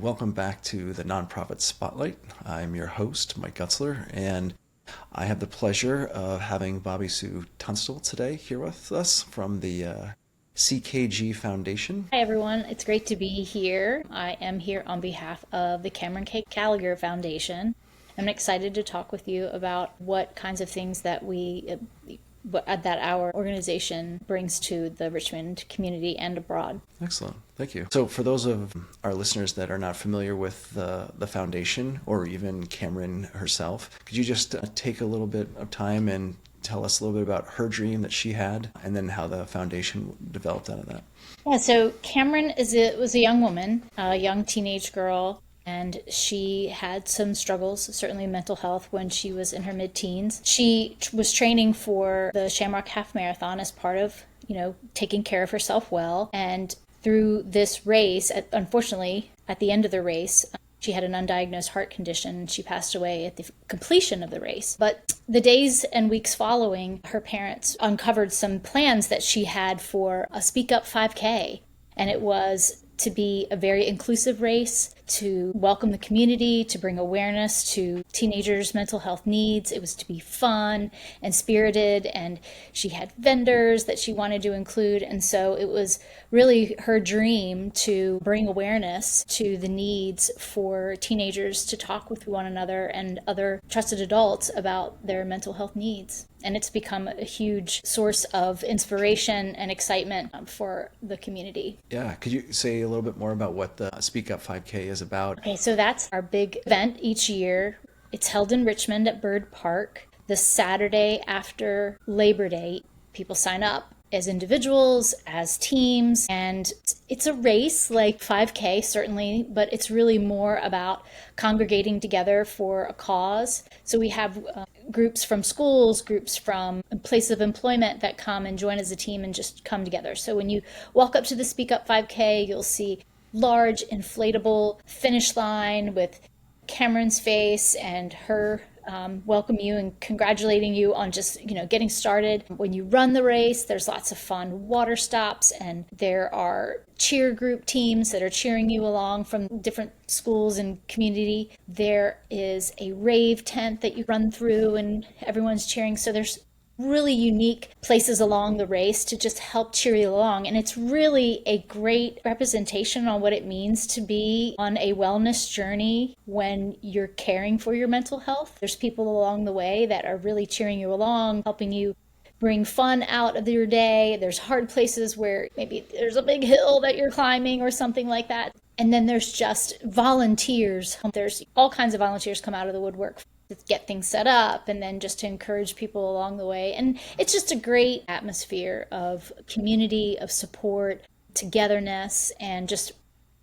and welcome back to the Nonprofit Spotlight. I'm your host, Mike Gutzler, and I have the pleasure of having Bobbie Sue Tunstall today here with us from the CKG Foundation. Hi everyone, it's great to be here. I am here on behalf of the Cameron K. Gallagher Foundation. I'm excited to talk with you about what kinds of things that that our organization brings to the Richmond community and abroad. Excellent. Thank you. So for those of our listeners that are not familiar with the foundation or even Cameron herself, could you just take a little bit of time and tell us a little bit about her dream that she had and then how the foundation developed out of that? Yeah, so Cameron was a young woman, a young teenage girl, and she had some struggles, certainly mental health, when she was in her mid-teens. She was training for the Shamrock Half Marathon as part of, taking care of herself well. And through this race, unfortunately, at the end of the race, she had an undiagnosed heart condition and she passed away at the completion of the race. But the days and weeks following, her parents uncovered some plans that she had for a Speak Up 5K. And it was to be a very inclusive race, to welcome the community, to bring awareness to teenagers' mental health needs. It was to be fun and spirited, and she had vendors that she wanted to include. And so it was really her dream to bring awareness to the needs for teenagers to talk with one another and other trusted adults about their mental health needs. And it's become a huge source of inspiration and excitement for the community. Yeah, could you say a little bit more about what the Speak Up 5K is about? Okay, so that's our big event each year. It's held in Richmond at Bird Park the Saturday after Labor Day. People sign up as individuals, as teams, and it's a race like 5K certainly, but it's really more about congregating together for a cause. So we have groups from schools, groups from places of employment that come and join as a team and just come together. So when you walk up to the Speak Up 5K, you'll see large inflatable finish line with Cameron's face and her welcome you and congratulating you on just getting started. When you run the race, there's lots of fun water stops, and there are cheer group teams that are cheering you along from different schools and community. There is a rave tent that you run through and everyone's cheering. So there's really unique places along the race to just help cheer you along. And it's really a great representation on what it means to be on a wellness journey when you're caring for your mental health. There's people along the way that are really cheering you along, helping you bring fun out of your day. There's hard places where maybe there's a big hill that you're climbing or something like that. And then there's just volunteers. There's all kinds of volunteers come out of the woodwork to get things set up and then just to encourage people along the way. And it's just a great atmosphere of community, of support, togetherness, and just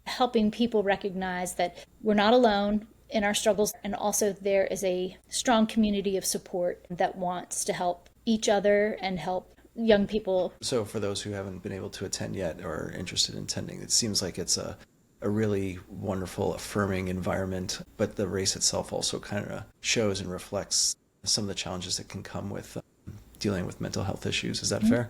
helping people recognize that we're not alone in our struggles. And also there is a strong community of support that wants to help each other and help young people. So for those who haven't been able to attend yet or are interested in attending, it seems like it's a really wonderful, affirming environment, but the race itself also kind of shows and reflects some of the challenges that can come with dealing with mental health issues. Is that fair?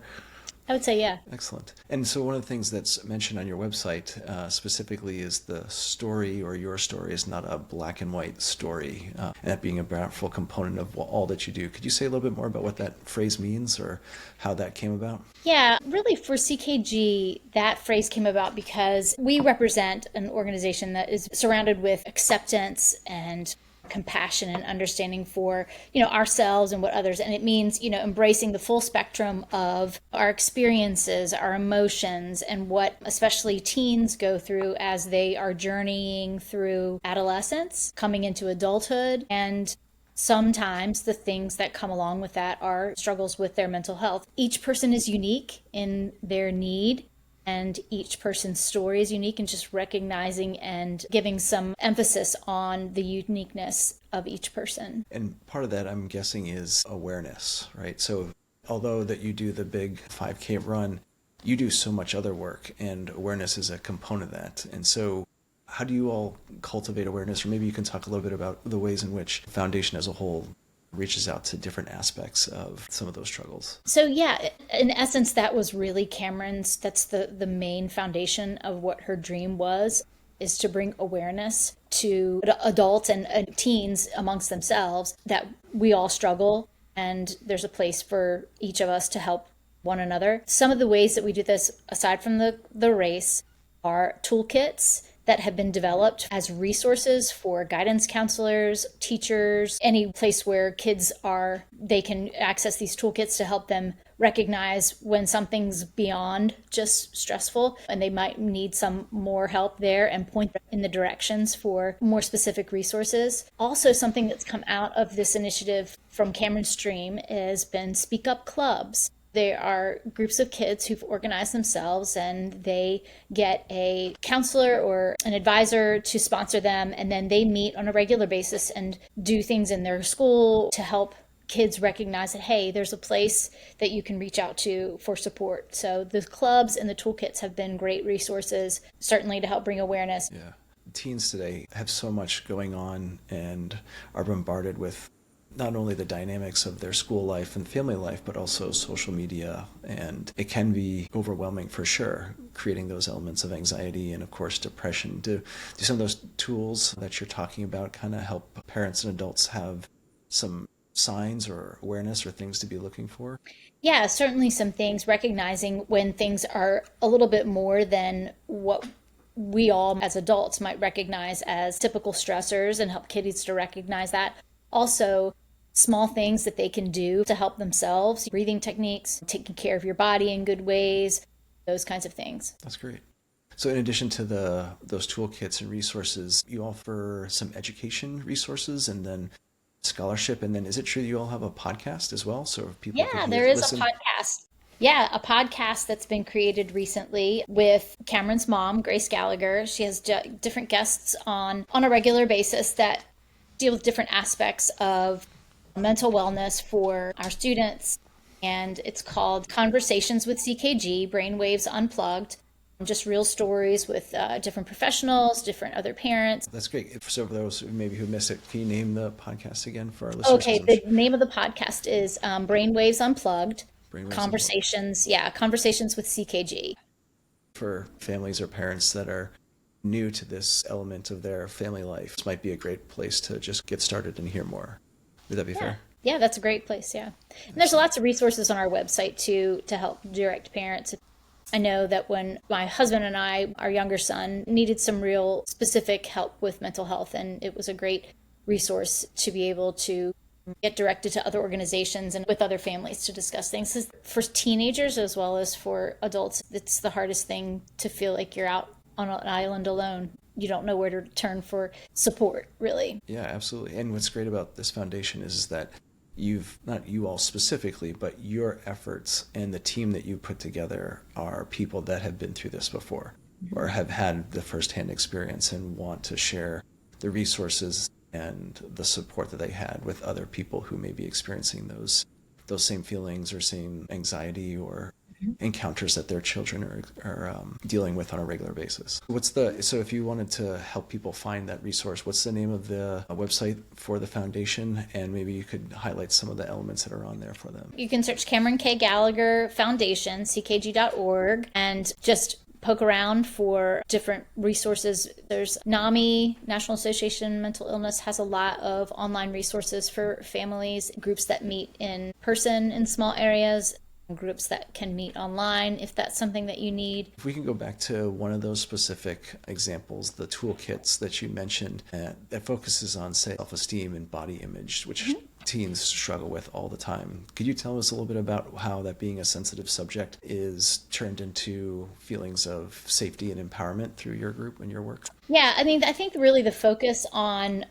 I would say, yeah. Excellent. And so one of the things that's mentioned on your website specifically is the story, or your story is not a black and white story, and that being a powerful component of all that you do. Could you say a little bit more about what that phrase means or how that came about? Yeah, really for CKG, that phrase came about because we represent an organization that is surrounded with acceptance and compassion and understanding for ourselves and what others, and it means embracing the full spectrum of our experiences, our emotions, and what especially teens go through as they are journeying through adolescence, coming into adulthood. And sometimes the things that come along with that are struggles with their mental health. Each person is unique in their need, and each person's story is unique, and just recognizing and giving some emphasis on the uniqueness of each person. And part of that, I'm guessing, is awareness, right? So although that you do the big 5K run, you do so much other work, and awareness is a component of that. And so how do you all cultivate awareness? Or maybe you can talk a little bit about the ways in which the foundation as a whole reaches out to different aspects of some of those struggles. So yeah, in essence, that was really Cameron's, that's the main foundation of what her dream was. is to bring awareness to adults and teens amongst themselves that we all struggle and there's a place for each of us to help one another. Some of the ways that we do this, aside from the race, are toolkits that have been developed as resources for guidance counselors, teachers, any place where kids are, they can access these toolkits to help them recognize when something's beyond just stressful and they might need some more help there and point them in the directions for more specific resources. Also, something that's come out of this initiative from Cameron Stream has been Speak Up Clubs. They are groups of kids who've organized themselves and they get a counselor or an advisor to sponsor them, and then they meet on a regular basis and do things in their school to help kids recognize that, hey, there's a place that you can reach out to for support. So the clubs and the toolkits have been great resources, certainly to help bring awareness. Yeah. Teens today have so much going on and are bombarded with not only the dynamics of their school life and family life, but also social media. And it can be overwhelming for sure, creating those elements of anxiety and, of course, depression. Do some of those tools that you're talking about kind of help parents and adults have some signs or awareness or things to be looking for? Yeah, certainly some things, recognizing when things are a little bit more than what we all as adults might recognize as typical stressors and help kids to recognize that. Also, small things that they can do to help themselves, breathing techniques, taking care of your body in good ways, those kinds of things. That's great. So in addition to those toolkits and resources, you offer some education resources and then scholarship. And then is it true you all have a podcast as well? So if people Yeah, there is a podcast. Yeah, a podcast that's been created recently with Cameron's mom, Grace Gallagher. She has different guests on a regular basis that deal with different aspects of mental wellness for our students. And it's called Conversations with CKG, Brainwaves Unplugged. Just real stories with different professionals, different other parents. That's great. So for those maybe who missed it, can you name the podcast again for our listeners? Okay, the name of the podcast is Brainwaves Unplugged. Brainwaves Conversations, Unplugged. Yeah, Conversations with CKG. For families or parents that are new to this element of their family life, this might be a great place to just get started and hear more. Would that be fair? Yeah, that's a great place, yeah. And there's lots of resources on our website, too, to help direct parents. I know that when my husband and I, our younger son, needed some real specific help with mental health, and it was a great resource to be able to get directed to other organizations and with other families to discuss things. For teenagers as well as for adults, it's the hardest thing to feel like you're out on an island alone. You don't know where to turn for support, really. Yeah, absolutely. And what's great about this foundation is that you've, not you all specifically, but your efforts and the team that you put together are people that have been through this before or have had the firsthand experience and want to share the resources and the support that they had with other people who may be experiencing those same feelings or same anxiety or encounters that their children are dealing with on a regular basis. So if you wanted to help people find that resource, what's the name of the website for the foundation? And maybe you could highlight some of the elements that are on there for them. You can search Cameron K. Gallagher Foundation, ckg.org, and just poke around for different resources. There's NAMI, National Association of Mental Illness, has a lot of online resources for families, groups that meet in person in small areas, groups that can meet online if that's something that you need. If we can go back to one of those specific examples, the toolkits that you mentioned, that focuses on, say, self-esteem and body image, which teens struggle with all the time. Could you tell us a little bit about how that being a sensitive subject is turned into feelings of safety and empowerment through your group and your work? Yeah, I mean, I think really the focus on,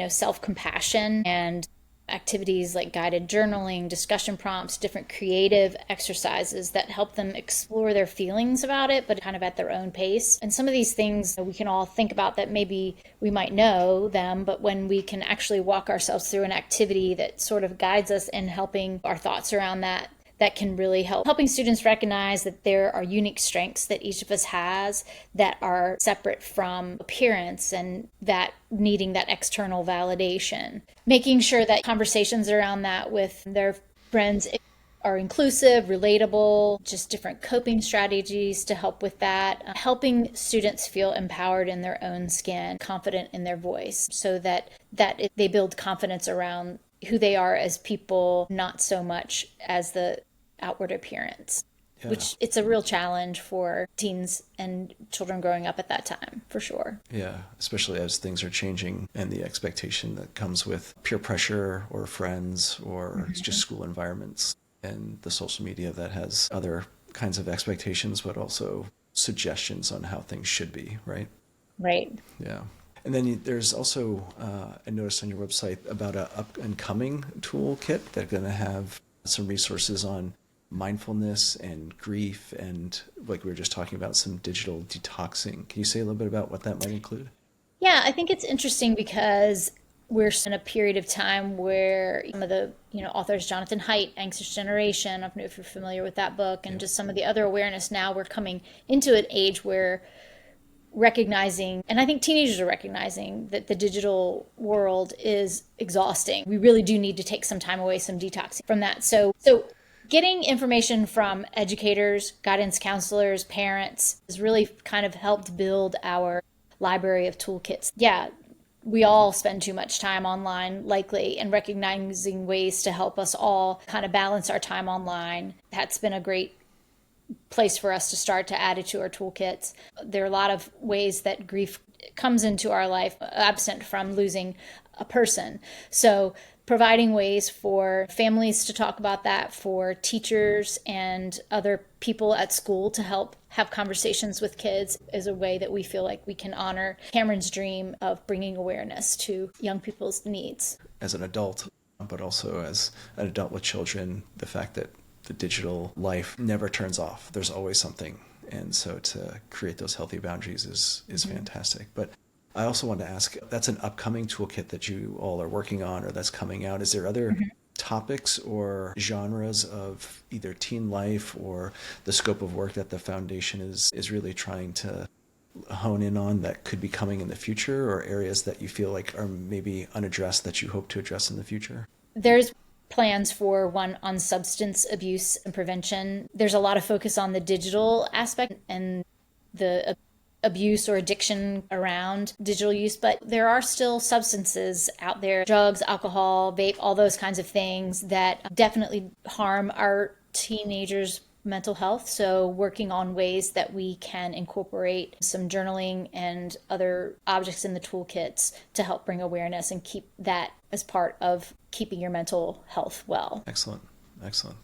self-compassion and activities like guided journaling, discussion prompts, different creative exercises that help them explore their feelings about it, but kind of at their own pace. And some of these things we can all think about that maybe we might know them, but when we can actually walk ourselves through an activity that sort of guides us in helping our thoughts around that can really help. Helping students recognize that there are unique strengths that each of us has that are separate from appearance and that needing that external validation. Making sure that conversations around that with their friends are inclusive, relatable, just different coping strategies to help with that, helping students feel empowered in their own skin, confident in their voice, so that they build confidence around who they are as people, not so much as the outward appearance. Yeah. Which it's a real challenge for teens and children growing up at that time, for sure. Yeah, especially as things are changing and the expectation that comes with peer pressure or friends or just school environments and the social media that has other kinds of expectations, but also suggestions on how things should be, right? Right. Yeah. And then there's also, I noticed on your website about a up and coming toolkit that's going to have some resources on mindfulness and grief and, like we were just talking about, some digital detoxing. Can you say a little bit about what that might include? Yeah, I think it's interesting because we're in a period of time where some of the authors, Jonathan Haidt, Anxious Generation, I don't know if you're familiar with that book, and just some of the other awareness. Now we're coming into an age where recognizing, and I think teenagers are recognizing, that the digital world is exhausting. We really do need to take some time away, some detoxing from that. So getting information from educators, guidance counselors, parents has really kind of helped build our library of toolkits. Yeah, we all spend too much time online, likely, and recognizing ways to help us all kind of balance our time online. That's been a great place for us to start to add it to our toolkits. There are a lot of ways that grief comes into our life, absent from losing a person. So providing ways for families to talk about that, for teachers and other people at school to help have conversations with kids, is a way that we feel like we can honor Cameron's dream of bringing awareness to young people's needs. As an adult, but also as an adult with children, the fact that the digital life never turns off. There's always something. And so to create those healthy boundaries is fantastic. But I also want to ask, that's an upcoming toolkit that you all are working on or that's coming out. Is there other topics or genres of either teen life or the scope of work that the foundation is really trying to hone in on that could be coming in the future, or areas that you feel like are maybe unaddressed that you hope to address in the future? There's plans for one on substance abuse and prevention. There's a lot of focus on the digital aspect and the abuse or addiction around digital use, but there are still substances out there, drugs, alcohol, vape, all those kinds of things that definitely harm our teenagers' mental health. So working on ways that we can incorporate some journaling and other objects in the toolkits to help bring awareness and keep that as part of keeping your mental health well. Excellent.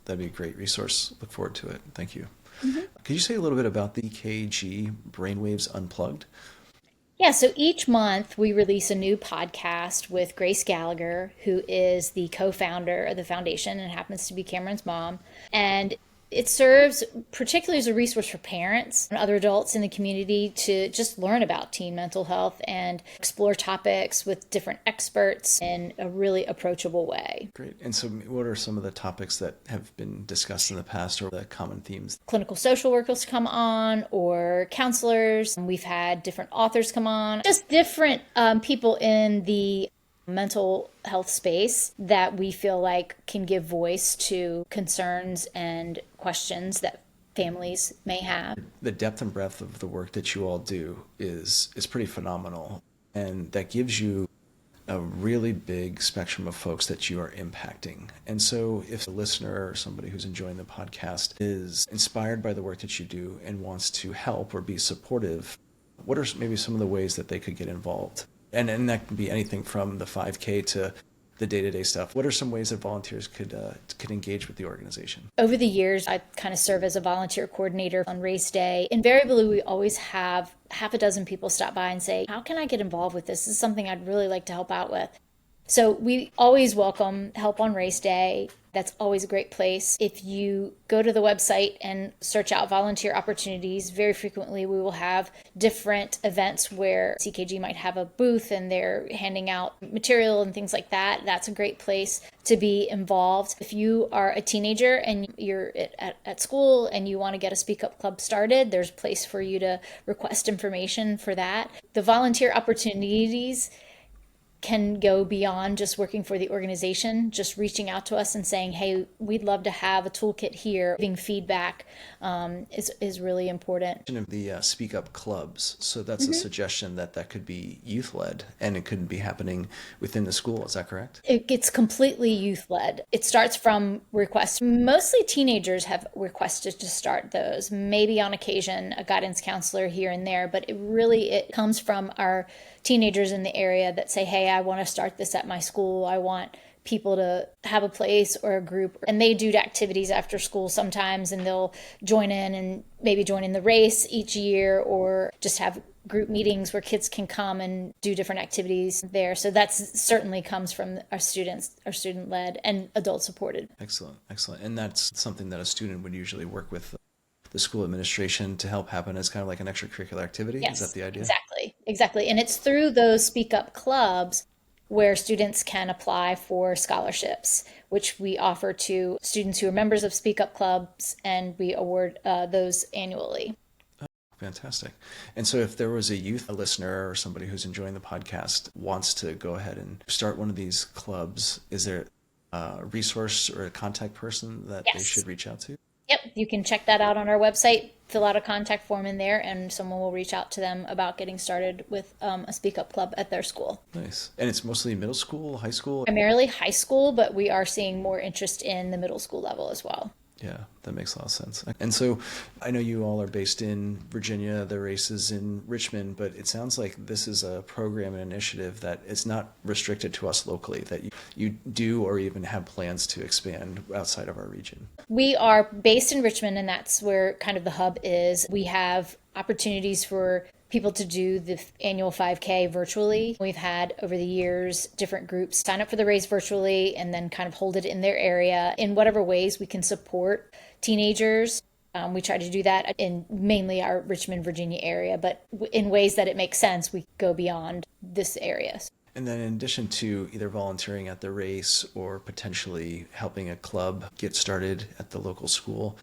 That'd be a great resource. Look forward to it. Thank you. Could you say a little bit about the CKG Brainwaves Unplugged? Yeah, so each month we release a new podcast with Grace Gallagher, who is the co-founder of the foundation and happens to be Cameron's mom. And it serves particularly as a resource for parents and other adults in the community to just learn about teen mental health and explore topics with different experts in a really approachable way. Great. And so what are some of the topics that have been discussed in the past, or the common themes? Clinical social workers come on, or counselors. We've had different authors come on, just different people in the mental health space that we feel like can give voice to concerns and questions that families may have. The depth and breadth of the work that you all do is pretty phenomenal, and that gives you a really big spectrum of folks that you are impacting. And so if a listener or somebody who's enjoying the podcast is inspired by the work that you do and wants to help or be supportive, what are maybe some of the ways that they could get involved? And that can be anything from the 5K to the day-to-day stuff. What are some ways that volunteers could engage with the organization? Over the years, I kind of serve as a volunteer coordinator on race day. Invariably, we always have half a dozen people stop by and say, how can I get involved with this? This is something I'd really like to help out with. So we always welcome help on race day. That's always a great place. If you go to the website and search out volunteer opportunities, very frequently we will have different events where CKG might have a booth and they're handing out material and things like that. That's a great place to be involved. If you are a teenager and you're at school and you want to get a Speak Up Club started, there's a place for you to request information for that. The volunteer opportunities can go beyond just working for the organization, just reaching out to us and saying, hey, we'd love to have a toolkit here. Giving feedback is really important. The Speak Up clubs. So that's a suggestion that could be youth-led, and it could be happening within the school. Is that correct? It's completely youth-led. It starts from requests. Mostly teenagers have requested to start those. Maybe on occasion a guidance counselor here and there, but it comes from our teenagers in the area that say, hey, I want to start this at my school. I want people to have a place or a group, and they do activities after school sometimes, and they'll join in and maybe join in the race each year, or just have group meetings where kids can come and do different activities there. So that certainly comes from our students, our student-led and adult-supported. Excellent. And that's something that a student would usually work with the school administration to help happen as kind of like an extracurricular activity? Yes, is that the idea? Exactly. And it's through those Speak Up clubs where students can apply for scholarships, which we offer to students who are members of Speak Up clubs, and we award those annually. Fantastic. And so if there was a listener or somebody who's enjoying the podcast wants to go ahead and start one of these clubs, is there a resource or a contact person that they should reach out to? Yep, you can check that out on our website, fill out a contact form in there, and someone will reach out to them about getting started with a Speak Up club at their school. Nice. And it's mostly middle school, high school? Primarily high school, but we are seeing more interest in the middle school level as well. Yeah, that makes a lot of sense. And so I know you all are based in Virginia, the race is in Richmond, but it sounds like this is a program and initiative that is not restricted to us locally, that you do or even have plans to expand outside of our region. We are based in Richmond, and that's where kind of the hub is. We have opportunities for people to do the annual 5K virtually. We've had over the years different groups sign up for the race virtually and then kind of hold it in their area in whatever ways we can support teenagers. We try to do that in mainly our Richmond, Virginia area, but in ways that it makes sense, we go beyond this area. And then in addition to either volunteering at the race or potentially helping a club get started at the local school,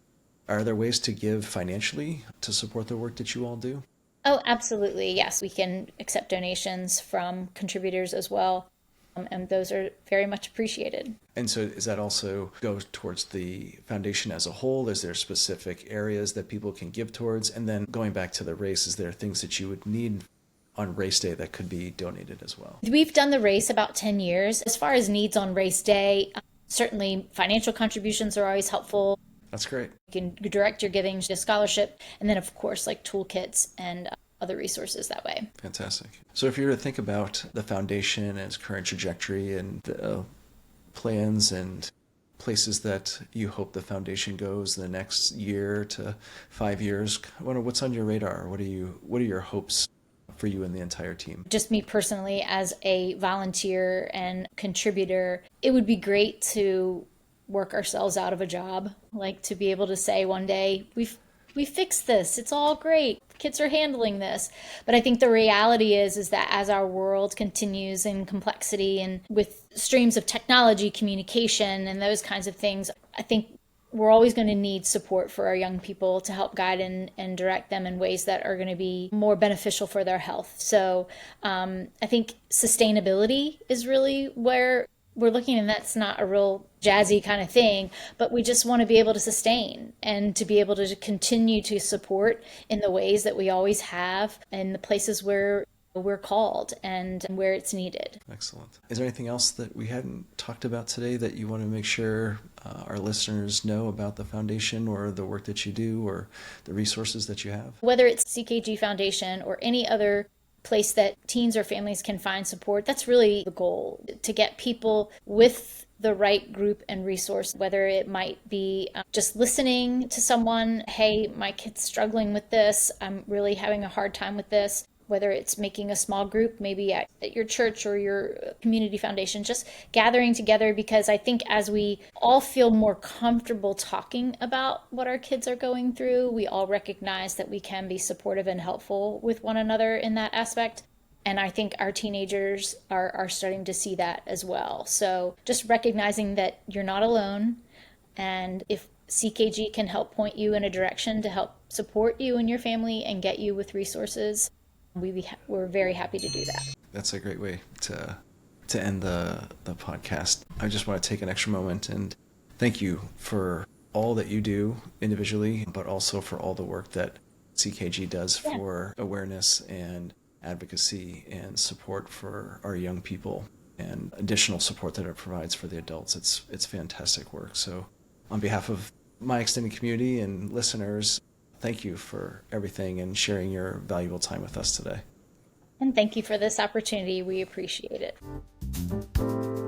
are there ways to give financially to support the work that you all do? Oh, absolutely. Yes, we can accept donations from contributors as well. And those are very much appreciated. And so does that also go towards the foundation as a whole? Is there specific areas that people can give towards? And then going back to the race, is there things that you would need on race day that could be donated as well? We've done the race about 10 years. As far as needs on race day, certainly financial contributions are always helpful. That's great. You can direct your giving to scholarship, and then of course like toolkits and other resources that way. Fantastic. So if you were to think about the foundation and its current trajectory and the plans and places that you hope the foundation goes in the next year to 5 years, what's on your radar? What are your hopes for you and the entire team? Just me personally as a volunteer and contributor, it would be great to work ourselves out of a job, like to be able to say one day, we fixed this, it's all great, kids are handling this. But I think the reality is that as our world continues in complexity and with streams of technology, communication, and those kinds of things, I think we're always going to need support for our young people to help guide and direct them in ways that are going to be more beneficial for their health. So I think sustainability is really where we're looking, and that's not a real jazzy kind of thing, but we just want to be able to sustain and to be able to continue to support in the ways that we always have in the places where we're called and where it's needed. Excellent. Is there anything else that we hadn't talked about today that you want to make sure our listeners know about the foundation or the work that you do or the resources that you have? Whether it's CKG Foundation or any other place that teens or families can find support, that's really the goal, to get people with the right group and resource, whether it might be just listening to someone, hey, my kid's struggling with this, I'm really having a hard time with this, whether it's making a small group, maybe at your church or your community foundation, just gathering together, because I think as we all feel more comfortable talking about what our kids are going through, we all recognize that we can be supportive and helpful with one another in that aspect. And I think our teenagers are starting to see that as well. So just recognizing that you're not alone, and if CKG can help point you in a direction to help support you and your family and get you with resources, we're very happy to do that. That's a great way to to end the podcast, I just want to take an extra moment and thank you for all that you do individually, but also for all the work that CKG does for awareness and advocacy and support for our young people and additional support that it provides for the adults. It's fantastic work. So on behalf of my extended community and listeners, thank you for everything and sharing your valuable time with us today. And thank you for this opportunity. We appreciate it.